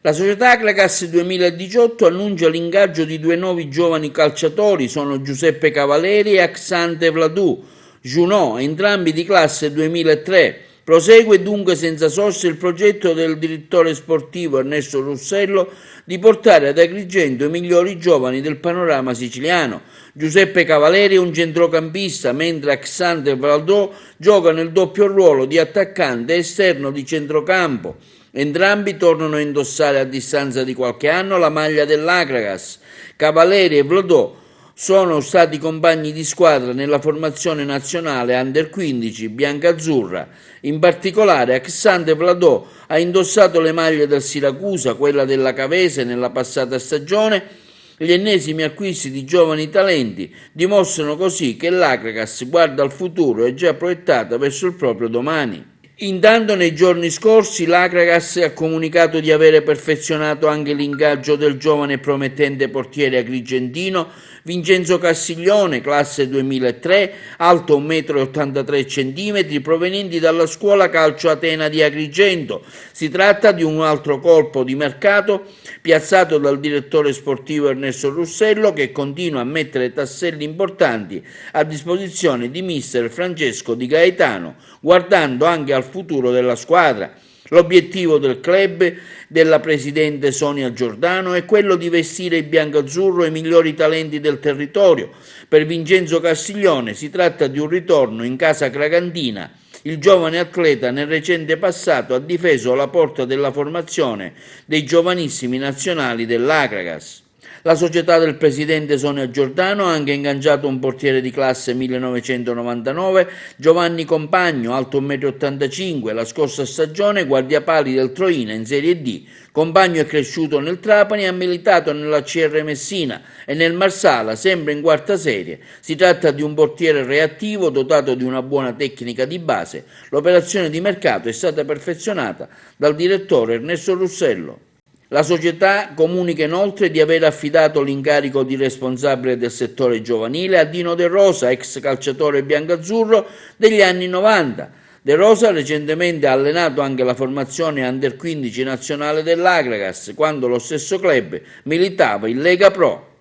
La società Acracas 2018 annuncia l'ingaggio di due nuovi giovani calciatori, sono Giuseppe Cavaleri e Axante Vladou Junot, entrambi di classe 2003. Prosegue dunque senza sosta il progetto del direttore sportivo Ernesto Russello di portare ad Agrigento i migliori giovani del panorama siciliano. Giuseppe Cavaleri è un centrocampista, mentre Axante Vladou gioca nel doppio ruolo di attaccante e esterno di centrocampo. Entrambi tornano a indossare a distanza di qualche anno la maglia dell'Acracas. Cavaleri e Vladou sono stati compagni di squadra nella formazione nazionale Under 15 biancazzurra. In particolare Axante Vladou ha indossato le maglie del Siracusa, quella della Cavese nella passata stagione. Gli ennesimi acquisti di giovani talenti dimostrano così che l'Acracas guarda al futuro e è già proiettata verso il proprio domani. Intanto nei giorni scorsi l'Acracas ha comunicato di avere perfezionato anche l'ingaggio del giovane e promettente portiere agrigentino Vincenzo Castiglione, classe 2003, alto 1,83 m, provenienti dalla scuola calcio Atena di Agrigento. Si tratta di un altro colpo di mercato piazzato dal direttore sportivo Ernesto Russello, che continua a mettere tasselli importanti a disposizione di mister Francesco Di Gaetano, guardando anche al futuro della squadra. L'obiettivo del club della presidente Sonia Giordano è quello di vestire il biancazzurro i migliori talenti del territorio. Per Vincenzo Castiglione si tratta di un ritorno in casa cragantina. Il giovane atleta nel recente passato ha difeso la porta della formazione dei giovanissimi nazionali dell'Acracas. La società del presidente Sonia Giordano ha anche ingaggiato un portiere di classe 1999, Giovanni Compagno, alto 1,85 m, la scorsa stagione guardiapali del Troina in Serie D. Compagno è cresciuto nel Trapani e ha militato nella CR Messina e nel Marsala, sempre in quarta serie. Si tratta di un portiere reattivo dotato di una buona tecnica di base. L'operazione di mercato è stata perfezionata dal direttore Ernesto Russello. La società comunica inoltre di aver affidato l'incarico di responsabile del settore giovanile a Dino De Rosa, ex calciatore biancazzurro degli anni 90. De Rosa recentemente ha allenato anche la formazione Under 15 nazionale dell'Acracas, quando lo stesso club militava in Lega Pro.